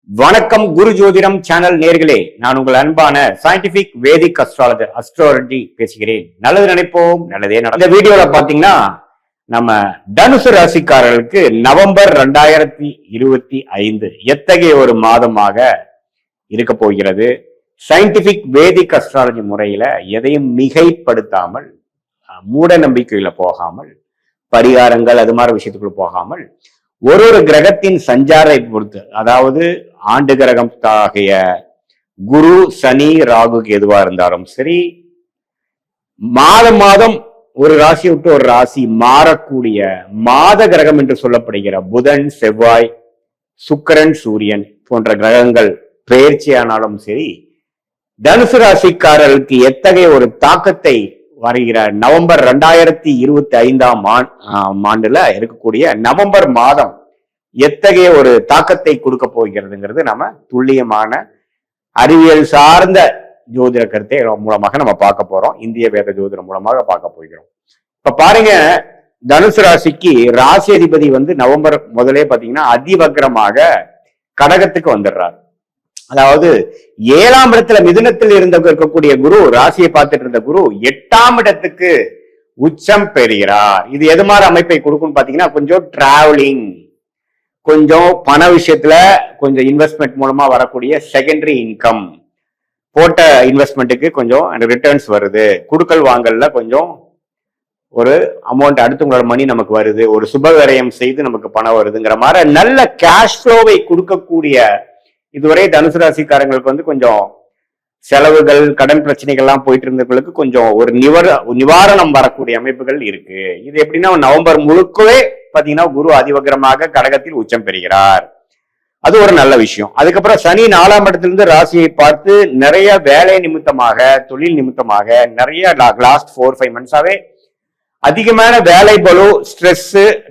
வணக்கம் குரு ஜோதிடம் சேனல் நேர்களே, நான் உங்கள் அன்பான சயின்டிபிக் வேதிக் அஸ்ட்ராலஜர் அஸ்ட்ரோலஜி பேசுகிறேன். நல்லது நினைப்போம், நல்லதே நடக்கும். இந்த வீடியோல பாத்தீங்கன்னா நம்ம தனுசு ராசிக்காரர்களுக்கு நவம்பர் 2025 எத்தகைய ஒரு மாதமாக இருக்க போகிறது. சயின்டிபிக் வேதிக் அஸ்ட்ராலஜி முறையில எதையும் மிகைப்படுத்தாமல், மூட நம்பிக்கையில போகாமல், பரிகாரங்கள் அது மாதிரி விஷயத்துக்குள்ள போகாமல், ஒரு கிரகத்தின் சஞ்சாரை பொறுத்து, அதாவது ஆண்டு கிரகம் ஆகிய குரு, சனி, ராகுக்கு எதுவா இருந்தாலும் சரி, மாதம் ஒரு ராசி விட்டு ஒரு ராசி மாறக்கூடிய மாத கிரகம் என்று சொல்லப்படுகிற புதன், செவ்வாய், சுக்கிரன், சூரியன் போன்ற கிரகங்கள் பெயர்ச்சியானாலும் சரி, தனுசு ராசிக்காரர்களுக்கு எத்தகைய ஒரு தாக்கத்தை வருகிற நவம்பர் 2025 ஆண்டுல இருக்கக்கூடிய நவம்பர் மாதம் எத்தகைய ஒரு தாக்கத்தை கொடுக்க போகிறதுங்கிறது நம்ம துல்லியமான அறிவியல் சார்ந்த ஜோதிட கருத்தை மூலமாக நம்ம பார்க்க போறோம். இந்திய வேத ஜோதிடம் மூலமாக பார்க்க போகிறோம். இப்ப பாருங்க, தனுசு ராசிக்கு ராசி அதிபதி நவம்பர் முதலே பாத்தீங்கன்னா அதிவக்ரமாக கடகத்துக்கு வந்துடுறார். அதாவது 7ஆம் இடத்துல மிதுனத்தில் இருக்கக்கூடிய குரு, ராசியை பார்த்துட்டு இருந்த குரு 8ஆம் இடத்துக்கு உச்சம் பெறுகிறார். இது எது மாதிரி அமைப்பை கொடுக்கும் பாத்தீங்கன்னா, கொஞ்சம் டிராவலிங், கொஞ்சம் பண விஷயத்துல கொஞ்சம் இன்வெஸ்ட்மெண்ட் மூலமா வரக்கூடிய செகண்டரி இன்கம், போட்ட இன்வெஸ்ட்மெண்ட்டுக்கு கொஞ்சம் ரிட்டர்ன்ஸ் வருது, குடுக்கல் வாங்கல்ல கொஞ்சம் ஒரு அமௌண்ட் அடுத்தவங்களோட மணி நமக்கு வருது, ஒரு சுபகரியம் செய்து நமக்கு பணம் வருதுங்கிற மாதிரி நல்ல கேஷ் ஃப்ளோவை கொடுக்கக்கூடிய, இதுவரை தனுசு ராசிக்காரங்களுக்கு கொஞ்சம் செலவுகள், கடன் பிரச்சனைகள்லாம் போயிட்டு இருந்தவங்களுக்கு கொஞ்சம் ஒரு நிவாரணம் வரக்கூடிய அமைப்புகள் இருக்கு. இது எப்படின்னா, நவம்பர் முழுக்கவே பாத்தீங்கன்னா குரு அதிவக்ரமாக கடகத்தில் உச்சம் பெறுகிறார். அது ஒரு நல்ல விஷயம். அதுக்கப்புறம் சனி 4ஆம் இடத்திலிருந்து ராசியை பார்த்து நிறைய வேலை நிமித்தமாக, தொழில் நிமித்தமாக நிறைய லாஸ்ட் 4-5 மந்த்ஸாவே அதிகமான வேலை பளு, ஸ்ட்ரெஸ்,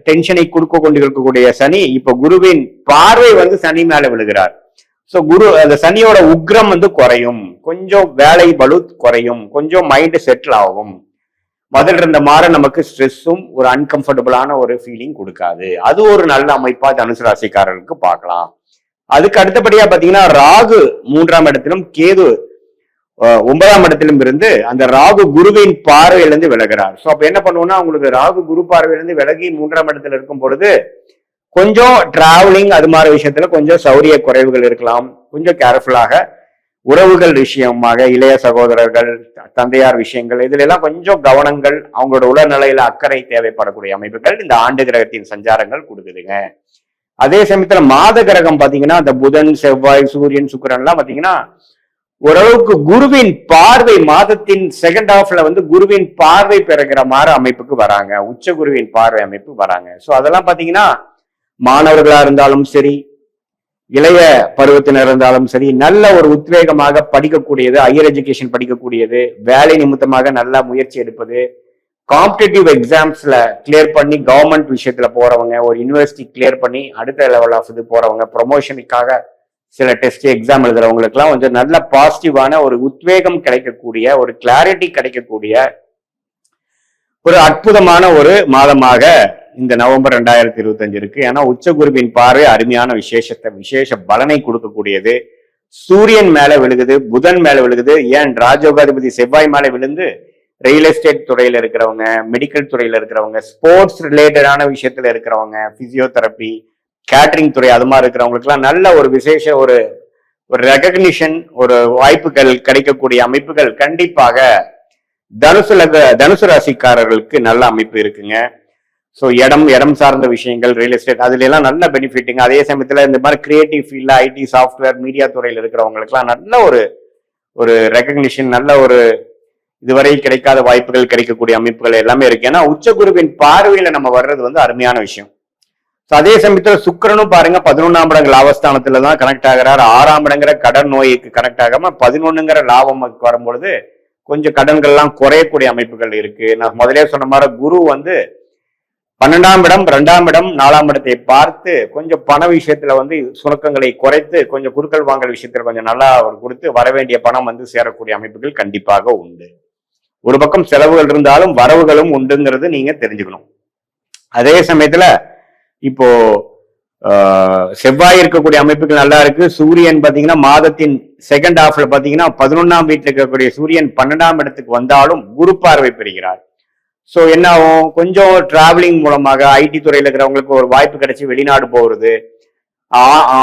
டென்ஷனை கொடுக்க கொண்டு இருக்கக்கூடிய சனி இப்ப குருவின் பார்வை சனி மேல விழுகிறார். சோ குரு, அந்த சனியோட உக்ரம் குறையும், கொஞ்சம் வேலை பளு குறையும், கொஞ்சம் மைண்ட் செட்டில் ஆகும். முதல்ல இருந்த மாற நமக்கு ஸ்ட்ரெஸ்ஸும் ஒரு அன்கம்ஃபர்டபுளான ஒரு ஃபீலிங் கொடுக்காது. அது ஒரு நல்ல அமைப்பா தனுசு ராசிக்காரர்களுக்கு பார்க்கலாம். அதுக்கு அடுத்தபடியா பாத்தீங்கன்னா, ராகு 3ஆம் இடத்திலும் கேது 9ஆம் இடத்திலும் இருந்து அந்த ராகு குருவின் பார்வையிலிருந்து விலகிறார். சோ அப்ப என்ன பண்ணுவோம்னா, உங்களுக்கு ராகு குரு பார்வையிலிருந்து விலகி 3ஆம் இடத்துல இருக்கும் பொழுது கொஞ்சம் டிராவலிங் அது மாதிரி விஷயத்துல கொஞ்சம் சௌரிய குறைவுகள் இருக்கலாம். கொஞ்சம் கேர்ஃபுல்லாக உறவுகள் விஷயமாக, இளைய சகோதரர்கள், தந்தையார் விஷயங்கள், இதுல எல்லாம் கொஞ்சம் கவனங்கள், அவங்களோட உடல்நிலையில அக்கறை தேவைப்படக்கூடிய அமைப்புகள் இந்த ஆண்டு கிரகத்தின் சஞ்சாரங்கள் கொடுக்குதுங்க. அதே சமயத்துல மாத கிரகம் பாத்தீங்கன்னா, அந்த புதன், செவ்வாய், சூரியன், சுக்கிரன் எல்லாம் பாத்தீங்கன்னா ஓரளவுக்கு குருவின் பார்வை, மாதத்தின் செகண்ட் ஹாஃப்ல குருவின் பார்வை பெறுகிற மாதிரி அமைப்புக்கு வராங்க, உச்ச குருவின் பார்வை அமைப்பு வராங்க. சோ அதெல்லாம் பாத்தீங்கன்னா, மாணவர்களா இருந்தாலும் சரி, இளைய பருவத்தினர் இருந்தாலும் சரி, நல்ல ஒரு உத்வேகமாக படிக்கக்கூடியது, ஹையர் எஜுகேஷன் படிக்கக்கூடியது, வேலை நிமித்தமாக நல்லா முயற்சி எடுப்பது, காம்படிட்டிவ் எக்ஸாம்ஸ்ல கிளியர் பண்ணி கவர்மெண்ட் விஷயத்துல போறவங்க, ஒரு யூனிவர்சிட்டி கிளியர் பண்ணி அடுத்த லெவல் ஆஃப் இது போறவங்க, ப்ரொமோஷனுக்காக சில டெஸ்ட் எக்ஸாம் எழுதுறவங்களுக்கு எல்லாம் கொஞ்சம் நல்ல பாசிட்டிவான ஒரு உத்வேகம் கிடைக்கக்கூடிய, ஒரு கிளாரிட்டி கிடைக்கக்கூடிய ஒரு அற்புதமான ஒரு மாதமாக இந்த நவம்பர் 2025 இருக்கு. ஏன்னா உச்சகுருவின் பார்வை அருமையான விசேஷ பலனை கொடுக்கக்கூடியது. சூரியன் மேல விழுகுது, புதன் மேல விழுகுது, ஏன் ராஜயோகாதிபதி செவ்வாய் மேல விழுந்து ரியல் எஸ்டேட் துறையில இருக்கிறவங்க, மெடிக்கல் துறையில இருக்கிறவங்க, ஸ்போர்ட்ஸ் ரிலேட்டடான விஷயத்துல இருக்கிறவங்க, பிசியோதெரப்பி, கேட்டரிங் துறை அது மாதிரி இருக்கிறவங்களுக்கு எல்லாம் நல்ல ஒரு ஒரு ரெகக்னிஷன், ஒரு வாய்ப்புகள் கிடைக்கக்கூடிய அமைப்புகள் கண்டிப்பாக தனுசு ராசிக்காரர்களுக்கு நல்ல அமைப்பு இருக்குங்க. ஸோ இடம் சார்ந்த விஷயங்கள், ரியல் எஸ்டேட் அதுல எல்லாம் நல்ல பெனிஃபிட்டுங்க. அதே சமயத்துல இந்த மாதிரி கிரியேட்டிவ் ஃபீல்ட்ல, ஐடி, சாஃப்ட்வேர், மீடியா துறையில இருக்கிறவங்களுக்கு எல்லாம் நல்ல ஒரு ரெகக்னிஷன், நல்ல ஒரு இதுவரை கிடைக்காத வாய்ப்புகள் கிடைக்கக்கூடிய அமைப்புகள் எல்லாமே இருக்கு. ஏன்னா உச்சகுருவின் பார்வையில நம்ம வர்றது அருமையான விஷயம். அதே சமயத்துல சுக்கிரனும் பாருங்க 11ஆம் இடம் லாபஸ்தானத்துல தான் கனெக்ட் ஆகிறார். 6ஆம் இடங்கிற கடன் நோய்க்கு கனெக்ட் ஆகாம 11ங்கிற லாபம் வரும்பொழுது கொஞ்சம் கடன்கள்லாம் குறையக்கூடிய அமைப்புகள் இருக்கு. நான் முதலே சொன்ன மாதிரி குரு 12ஆம் இடம், 2ஆம் இடம், 4ஆம் இடத்தை பார்த்து கொஞ்சம் பண விஷயத்துல சுணக்கங்களை குறைத்து, கொஞ்சம் குடுக்கல் வாங்கல் விஷயத்துல கொஞ்சம் நல்லா கொடுத்து வரவேண்டிய பணம் சேரக்கூடிய அமைப்புகள் கண்டிப்பாக உண்டு. ஒரு பக்கம் செலவுகள் இருந்தாலும் வரவுகளும் உண்டுங்கிறது நீங்க தெரிஞ்சுக்கணும். அதே சமயத்துல இப்போ செவ்வாய் இருக்கக்கூடிய அமைப்புகள் நல்லா இருக்கு. சூரியன் பாத்தீங்கன்னா மாதத்தின் செகண்ட் ஹாஃப்ல பாத்தீங்கன்னா 11ஆம் வீட்டுல இருக்கக்கூடிய சூரியன் 12ஆம் இடத்துக்கு வந்தாலும் குரு பார்வை பெறுகிறார். ஸோ என்ன ஆகும், கொஞ்சம் டிராவலிங் மூலமாக ஐடி துறையில இருக்கிறவங்களுக்கு ஒரு வாய்ப்பு கிடைச்சி வெளிநாடு போகிறது,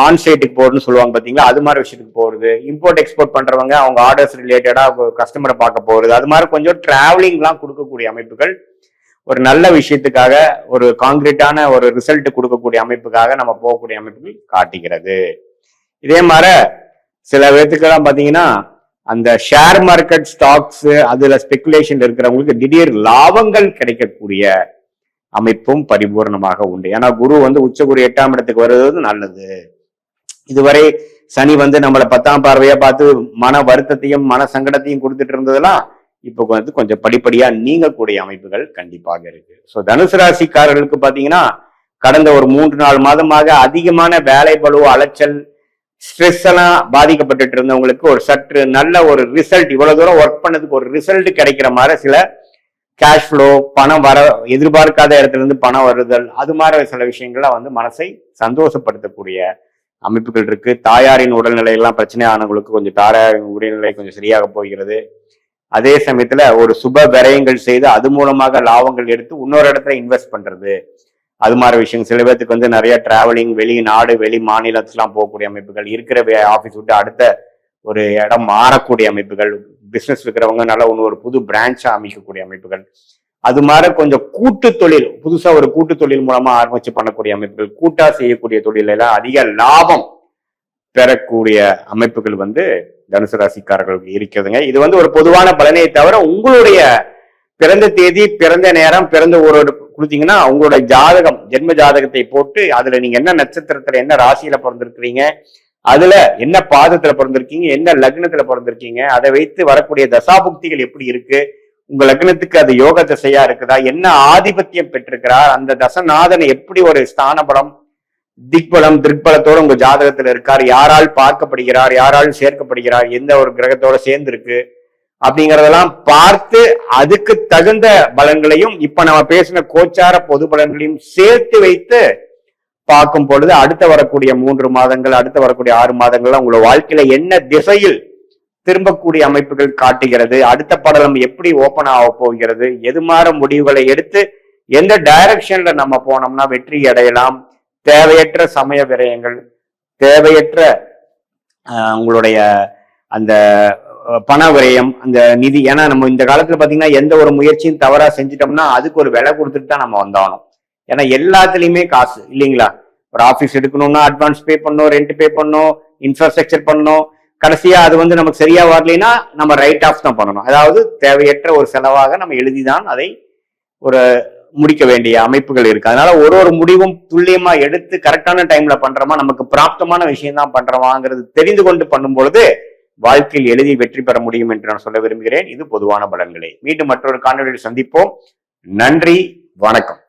ஆன்சைட்டுக்கு போறதுன்னு சொல்லுவாங்க பாத்தீங்களா, அது மாதிரி விஷயத்துக்கு போறது, இம்போர்ட் எக்ஸ்போர்ட் பண்றவங்க அவங்க ஆர்டர்ஸ் ரிலேட்டடா கஸ்டமரை பார்க்க போறது, அது மாதிரி கொஞ்சம் டிராவலிங்லாம் கொடுக்கக்கூடிய அமைப்புகள் ஒரு நல்ல விஷயத்துக்காக ஒரு காங்கிரீட்டான ஒரு ரிசல்ட் கொடுக்கக்கூடிய அமைப்புக்காக நம்ம போகக்கூடிய அமைப்புகள் காட்டுகிறது. இதே மாதிரி சில பேர்த்துக்கெல்லாம் பாத்தீங்கன்னா அந்த ஷேர் மார்க்கெட் ஸ்டாக்ஸ் அதுல ஸ்பெகுலேஷன் இருக்கிறவங்களுக்கு திடீர் லாபங்கள் கிடைக்கக்கூடிய அமைப்பும் பரிபூர்ணமாக உண்டு. ஏன்னா குரு உச்சகுரு 8ஆம் இடத்துக்கு வருவது நல்லது. இதுவரை சனி நம்மளை 10ஆம் பார்வையா பார்த்து மன வருத்தத்தையும் மன சங்கடத்தையும் கொடுத்துட்டு இருந்ததெல்லாம் இப்போ கொஞ்சம் படிப்படியா நீங்கக்கூடிய அமைப்புகள் கண்டிப்பாக இருக்கு. ஸோ தனுசு ராசிக்காரர்களுக்கு பாத்தீங்கன்னா கடந்த ஒரு 3-4 மாதமாக அதிகமான வேலை பளு, அலைச்சல், ஸ்ட்ரெஸ் எல்லாம் பாதிக்கப்பட்டு இருந்தவங்களுக்கு ஒரு சற்று நல்ல ஒரு ரிசல்ட், இவ்வளவு தூரம் ஒர்க் பண்ணதுக்கு ஒரு ரிசல்ட் கிடைக்கிற மாதிரி சில கேஷ் ஃப்ளோ, பணம் வர, எதிர்பார்க்காத இடத்துல இருந்து பணம் வருதல், அது மாதிரி சில விஷயங்கள்லாம் மனசை சந்தோஷப்படுத்தக்கூடிய அமைப்புகள் இருக்கு. தாயாரின் உடல்நிலையெல்லாம் பிரச்சனை ஆனவங்களுக்கு கொஞ்சம் தாயாரின் உடல்நிலை கொஞ்சம் சரியாக போகிறது. அதே சமயத்துல ஒரு சுப விரயங்கள் செய்து அது மூலமாக லாபங்கள் எடுத்து இன்னொரு இடத்துல இன்வெஸ்ட் பண்றது, அது மாதிரி விஷயம். சில பேருக்கு நிறைய டிராவலிங், வெளிநாடு வெளி மாநிலத்துலாம் போகக்கூடிய அமைப்புகள், இருக்கிற ஆஃபீஸ் விட்டு அடுத்த ஒரு இடம் மாறக்கூடிய அமைப்புகள், பிசினஸ் இருக்கிறவங்க நல்லா ஒரு புது பிரான்ச்சா அமைக்கக்கூடிய அமைப்புகள், அது மாதிரி கொஞ்சம் கூட்டு தொழில், புதுசா ஒரு கூட்டு தொழில் மூலமா ஆரம்பிச்சு பண்ணக்கூடிய அமைப்புகள், கூட்டா செய்யக்கூடிய தொழில அதிக லாபம் பெறக்கூடிய அமைப்புகள் தனுசு ராசிக்காரர்களுக்கு இருக்கிறதுங்க. இது ஒரு பொதுவான பலனை தவிர உங்களுடைய பிறந்த தேதி, பிறந்த நேரம், பிறந்த ஒரு கொடுத்தீங்கன்னா உங்களோட ஜாதகம், ஜென்ம ஜாதகத்தை போட்டு அதுல நீங்க என்ன நட்சத்திரத்துல என்ன ராசியில பிறந்திருக்கிறீங்க, அதுல என்ன பாதத்துல பிறந்திருக்கீங்க, என்ன லக்னத்துல பிறந்திருக்கீங்க, அதை வைத்து வரக்கூடிய தசாபுக்திகள் எப்படி இருக்கு, உங்க லக்னத்துக்கு அது யோக திசையா இருக்குதா, என்ன ஆதிபத்தியம் பெற்றிருக்கிறார், அந்த தசநாதனை எப்படி ஒரு ஸ்தான பலம், திக்பலம், திருப்பலத்தோட உங்க ஜாதகத்துல இருக்கார், யாரால் பார்க்கப்படுகிறார், யாரால் சேர்க்கப்படுகிறார், எந்த ஒரு கிரகத்தோட சேர்ந்து இருக்கு அப்படிங்கறதெல்லாம் பார்த்து அதுக்கு தகுந்த பலன்களையும் இப்ப நம்ம பேசின கோச்சார பொது பலன்களையும் சேர்த்து வைத்து பார்க்கும் பொழுது அடுத்த வரக்கூடிய 3 மாதங்கள், அடுத்த வரக்கூடிய 6 மாதங்கள்ல உங்களோட வாழ்க்கையில என்ன திசையில் திரும்பக்கூடிய அமைப்புகள் காட்டுகிறது, அடுத்த படலம் எப்படி ஓபன் ஆக போகிறது, எது மாதிரி முடிவுகளை எடுத்து எந்த டைரக்ஷன்ல நம்ம போனோம்னா வெற்றி அடையலாம், தேவையற்ற சமய விரயங்கள், தேவையற்ற உங்களுடைய அந்த பண விரயம், அந்த நிதி. ஏன்னா நம்ம இந்த காலத்துல பாத்தீங்கன்னா எந்த ஒரு முயற்சியும் தவறா செஞ்சிட்டோம்னா அதுக்கு ஒரு விலை கொடுத்துட்டு தான் நம்ம வந்தாகணும். ஏன்னா எல்லாத்துலயுமே காசு இல்லைங்களா, ஒரு ஆபீஸ் எடுக்கணும்னா அட்வான்ஸ் பே பண்ணணும், ரெண்ட் பே பண்ணணும், இன்ஃப்ராஸ்ட்ரக்சர் பண்ணணும், கடைசியா அது நமக்கு சரியா வரலைன்னா நம்ம ரைட் ஆஃப் தான் பண்ணணும். அதாவது தேவையற்ற ஒரு செலவாக நம்ம எழுதிதான் அதை ஒரு முடிக்க வேண்டிய அமைப்புகள் இருக்கு. அதனால ஒரு முடிவும் துல்லியமா எடுத்து கரெக்டான டைம்ல பண்றோமா, நமக்கு பிராப்தமான விஷயம் தான் பண்றோமாங்கிறது தெரிந்து கொண்டு பண்ணும் பொழுது வாழ்க்கையில் எழுதி வெற்றி பெற முடியும் என்று நான் சொல்ல விரும்புகிறேன். இது பொதுவான பலன்களே. மீண்டும் மற்றொரு காணொலியில் சந்திப்போம். நன்றி, வணக்கம்.